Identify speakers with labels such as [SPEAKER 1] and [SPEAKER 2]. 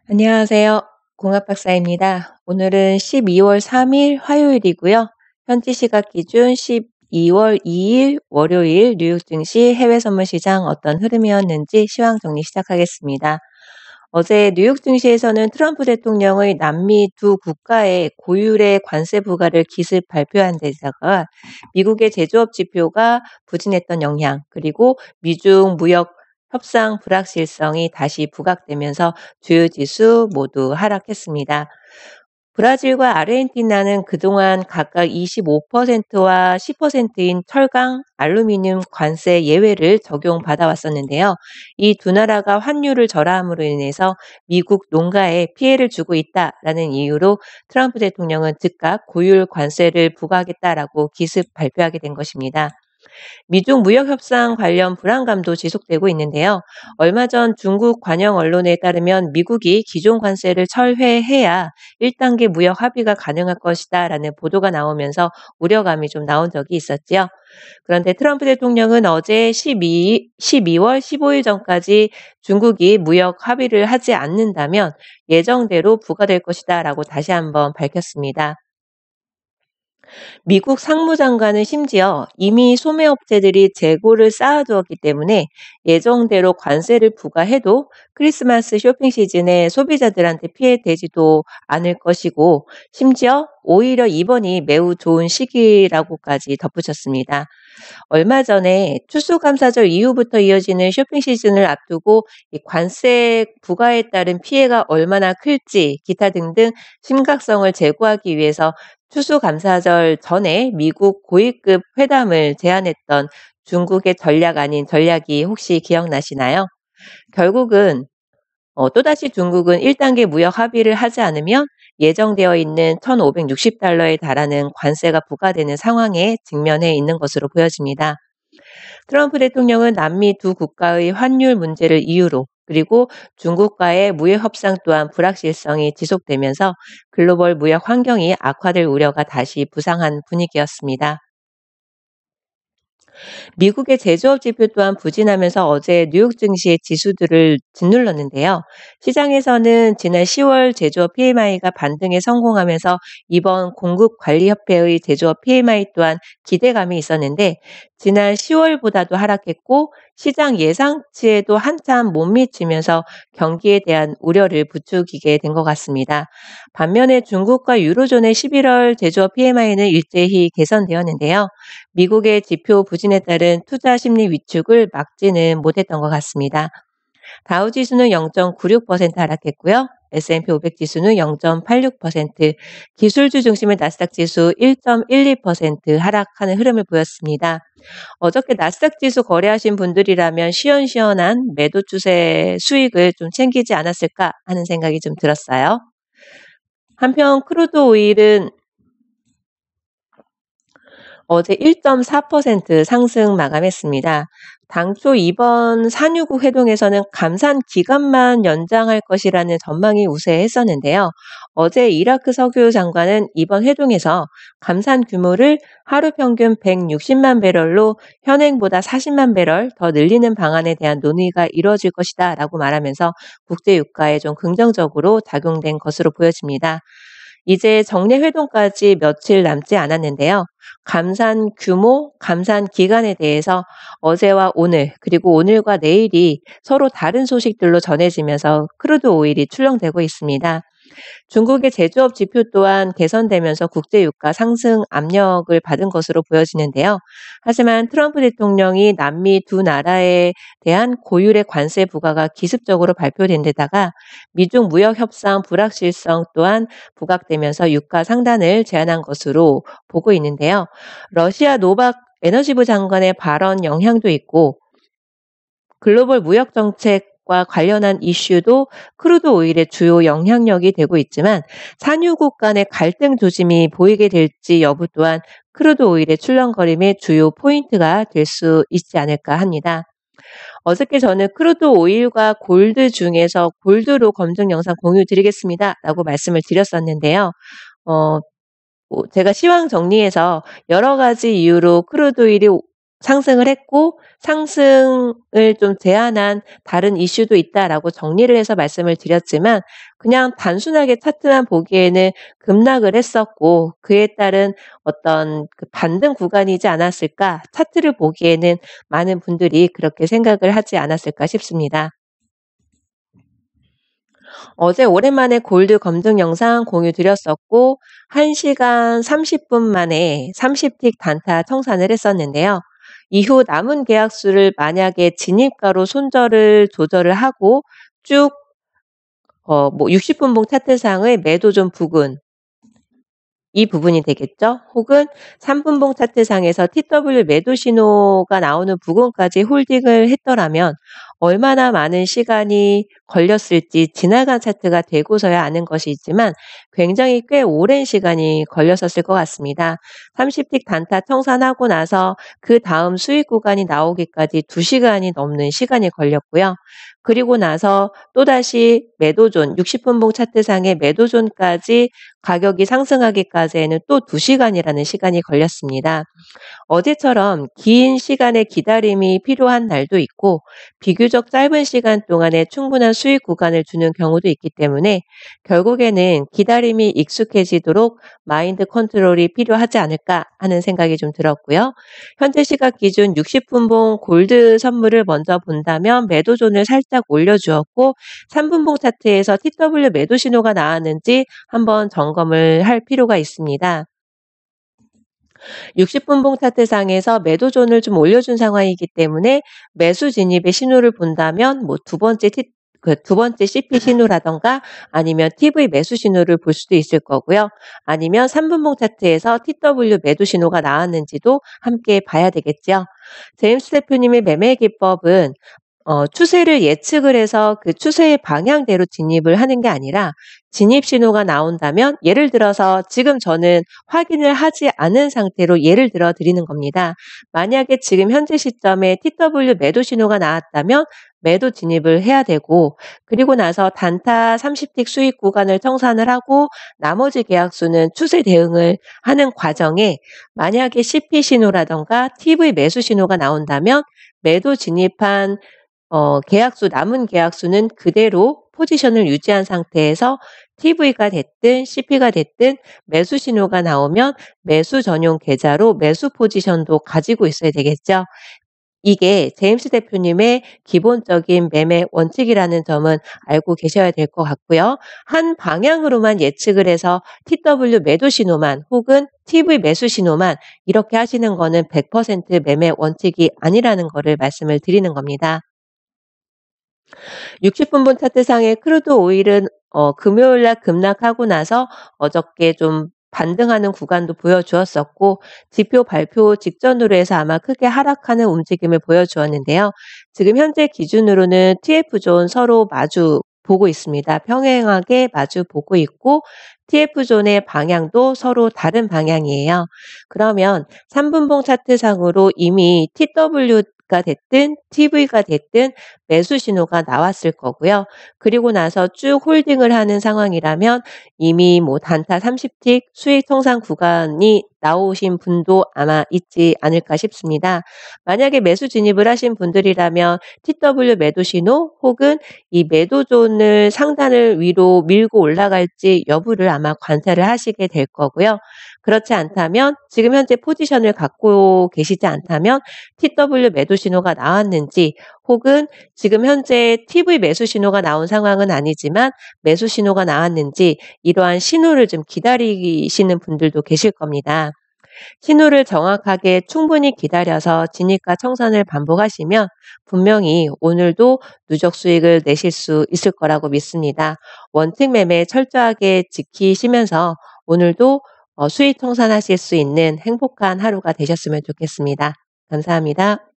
[SPEAKER 1] 안녕하세요. 공합박사입니다. 오늘은 12월 3일 화요일이고요. 현지 시각 기준 12월 2일 월요일 뉴욕 증시 해외 선물 시장 어떤 흐름이었는지 시황 정리 시작하겠습니다. 어제 뉴욕 증시에서는 트럼프 대통령의 남미 두 국가의 고율의 관세 부과를 기습 발표한 데다가 미국의 제조업 지표가 부진했던 영향, 그리고 미중 무역 협상 불확실성이 다시 부각되면서 주요 지수 모두 하락했습니다. 브라질과 아르헨티나는 그동안 각각 25%와 10%인 철강, 알루미늄 관세 예외를 적용받아 왔었는데요. 이 두 나라가 환율을 절하함으로 인해서 미국 농가에 피해를 주고 있다라는 이유로 트럼프 대통령은 즉각 고율 관세를 부과하겠다라고 기습 발표하게 된 것입니다. 미중 무역 협상 관련 불안감도 지속되고 있는데요. 얼마 전 중국 관영 언론에 따르면 미국이 기존 관세를 철회해야 1단계 무역 합의가 가능할 것이다라는 보도가 나오면서 우려감이 좀 나온 적이 있었지요. 그런데 트럼프 대통령은 어제 12월 15일 전까지 중국이 무역 합의를 하지 않는다면 예정대로 부과될 것이다라고 다시 한번 밝혔습니다. 미국 상무장관은 심지어 이미 소매업체들이 재고를 쌓아두었기 때문에 예정대로 관세를 부과해도 크리스마스 쇼핑 시즌에 소비자들한테 피해되지도 않을 것이고, 심지어 오히려 이번이 매우 좋은 시기라고까지 덧붙였습니다. 얼마 전에 추수감사절 이후부터 이어지는 쇼핑 시즌을 앞두고 이 관세 부과에 따른 피해가 얼마나 클지 기타 등등 심각성을 제고하기 위해서 추수감사절 전에 미국 고위급 회담을 제안했던 중국의 전략 아닌 전략이 혹시 기억나시나요? 결국은 또다시 중국은 1단계 무역 합의를 하지 않으면 예정되어 있는 1,560달러에 달하는 관세가 부과되는 상황에 직면해 있는 것으로 보여집니다. 트럼프 대통령은 남미 두 국가의 환율 문제를 이유로, 그리고 중국과의 무역 협상 또한 불확실성이 지속되면서 글로벌 무역 환경이 악화될 우려가 다시 부상한 분위기였습니다. 미국의 제조업 지표 또한 부진하면서 어제 뉴욕 증시의 지수들을 짓눌렀는데요. 시장에서는 지난 10월 제조업 PMI가 반등에 성공하면서 이번 공급관리협회의 제조업 PMI 또한 기대감이 있었는데, 지난 10월보다도 하락했고 시장 예상치에도 한참 못 미치면서 경기에 대한 우려를 부추기게 된 것 같습니다. 반면에 중국과 유로존의 11월 제조업 PMI는 일제히 개선되었는데요. 미국의 지표 부진에 따른 투자 심리 위축을 막지는 못했던 것 같습니다. 다우지수는 0.96% 하락했고요. S&P 500 지수는 0.86%, 기술주 중심의 나스닥 지수 1.12% 하락하는 흐름을 보였습니다. 어저께 나스닥 지수 거래하신 분들이라면 시원시원한 매도 추세 수익을 좀 챙기지 않았을까 하는 생각이 좀 들었어요. 한편 크루드 오일은 어제 1.4% 상승 마감했습니다. 당초 이번 산유국 회동에서는 감산 기간만 연장할 것이라는 전망이 우세했었는데요. 어제 이라크 석유 장관은 이번 회동에서 감산 규모를 하루 평균 160만 배럴로 현행보다 40만 배럴 더 늘리는 방안에 대한 논의가 이루어질 것이다 라고 말하면서 국제 유가에 좀 긍정적으로 작용된 것으로 보여집니다. 이제 정례 회동까지 며칠 남지 않았는데요. 감산 규모, 감산 기간에 대해서 어제와 오늘, 그리고 오늘과 내일이 서로 다른 소식들로 전해지면서 크루드 오일이 출렁대고 있습니다. 중국의 제조업 지표 또한 개선되면서 국제 유가 상승 압력을 받은 것으로 보여지는데요. 하지만 트럼프 대통령이 남미 두 나라에 대한 고율의 관세 부과가 기습적으로 발표된 데다가 미중 무역 협상 불확실성 또한 부각되면서 유가 상단을 제한한 것으로 보고 있는데요. 러시아 노박 에너지부 장관의 발언 영향도 있고, 글로벌 무역 정책과 관련한 이슈도 크루드 오일의 주요 영향력이 되고 있지만, 산유국 간의 갈등 조짐이 보이게 될지 여부 또한 크루드 오일의 출렁거림의 주요 포인트가 될 수 있지 않을까 합니다. 어저께 저는 크루드 오일과 골드 중에서 골드로 검증 영상 공유 드리겠습니다 라고 말씀을 드렸었는데요. 제가 시황 정리해서 여러 가지 이유로 크루드 오일이 상승을 했고 상승을 좀 제한한 다른 이슈도 있다라고 정리를 해서 말씀을 드렸지만 그냥 단순하게 차트만 보기에는 급락을 했었고 그에 따른 어떤 그 반등 구간이지 않았을까 차트를 보기에는 많은 분들이 그렇게 생각을 하지 않았을까 싶습니다. 어제 오랜만에 골드 검증 영상 공유 드렸었고 1시간 30분 만에 30틱 단타 청산을 했었는데요. 이후 남은 계약수를 만약에 진입가로 손절을 조절을 하고 쭉 60분봉 차트상의 매도존 부근 이 부분이 되겠죠. 혹은 3분봉 차트상에서 TW 매도 신호가 나오는 부분까지 홀딩을 했더라면 얼마나 많은 시간이 걸렸을지 지나간 차트가 되고서야 아는 것이 있지만 굉장히 꽤 오랜 시간이 걸렸었을 것 같습니다. 30틱 단타 청산하고 나서 그 다음 수익 구간이 나오기까지 2시간이 넘는 시간이 걸렸고요. 그리고 나서 또다시 매도존 60분봉 차트상의 매도존까지 가격이 상승하기까지에는 또 2시간이라는 시간이 걸렸습니다. 어제처럼 긴 시간의 기다림이 필요한 날도 있고 비교적 짧은 시간 동안에 충분한 수익 구간을 주는 경우도 있기 때문에 결국에는 기다림이 익숙해지도록 마인드 컨트롤이 필요하지 않을까 하는 생각이 좀 들었고요. 현재 시각 기준 60분봉 골드 선물을 먼저 본다면 매도존을 살짝 올려주었고 3분봉 차트에서 TW 매도 신호가 나왔는지 한번 점검을 할 필요가 있습니다. 60분봉 차트상에서 매도존을 좀 올려준 상황이기 때문에 매수 진입의 신호를 본다면 뭐 두 번째 CP 신호라던가 아니면 TV 매수 신호를 볼 수도 있을 거고요. 아니면 3분봉 차트에서 TW 매도 신호가 나왔는지도 함께 봐야 되겠죠. 제임스 대표님의 매매 기법은 추세를 예측을 해서 그 추세의 방향대로 진입을 하는 게 아니라 진입 신호가 나온다면 예를 들어서 지금 저는 확인을 하지 않은 상태로 예를 들어 드리는 겁니다. 만약에 지금 현재 시점에 TW 매도 신호가 나왔다면 매도 진입을 해야 되고 그리고 나서 단타 30틱 수익 구간을 청산을 하고 나머지 계약수는 추세 대응을 하는 과정에 만약에 CP 신호라던가 TV 매수 신호가 나온다면 매도 진입한 남은 계약수는 그대로 포지션을 유지한 상태에서 TV가 됐든 CP가 됐든 매수 신호가 나오면 매수 전용 계좌로 매수 포지션도 가지고 있어야 되겠죠. 이게 제임스 대표님의 기본적인 매매 원칙이라는 점은 알고 계셔야 될 것 같고요. 한 방향으로만 예측을 해서 TW 매도 신호만 혹은 TV 매수 신호만 이렇게 하시는 거는 100% 매매 원칙이 아니라는 거를 말씀을 드리는 겁니다. 60분분 차트상의 크루드 오일은 금요일 날 급락하고 나서 어저께 좀 반등하는 구간도 보여주었었고 지표 발표 직전으로 해서 아마 크게 하락하는 움직임을 보여주었는데요. 지금 현재 기준으로는 TF존 서로 마주 보고 있습니다. 평행하게 마주 보고 있고 TF존의 방향도 서로 다른 방향이에요. 그러면 3분봉 차트상으로 이미 TW가 됐든 TV가 됐든 매수 신호가 나왔을 거고요. 그리고 나서 쭉 홀딩을 하는 상황이라면 이미 뭐 단타 30틱 수익 청산 구간이 나오신 분도 아마 있지 않을까 싶습니다. 만약에 매수 진입을 하신 분들이라면 TW 매도 신호 혹은 이 매도존을 상단을 위로 밀고 올라갈지 여부를 아마 관찰을 하시게 될 거고요. 그렇지 않다면 지금 현재 포지션을 갖고 계시지 않다면 TW 매도 신호가 나왔는지 혹은 지금 현재 TV 매수 신호가 나온 상황은 아니지만 매수 신호가 나왔는지 이러한 신호를 좀 기다리시는 분들도 계실 겁니다. 신호를 정확하게 충분히 기다려서 진입과 청산을 반복하시면 분명히 오늘도 누적 수익을 내실 수 있을 거라고 믿습니다. 원칙 매매 철저하게 지키시면서 오늘도 수익 청산하실 수 있는 행복한 하루가 되셨으면 좋겠습니다. 감사합니다.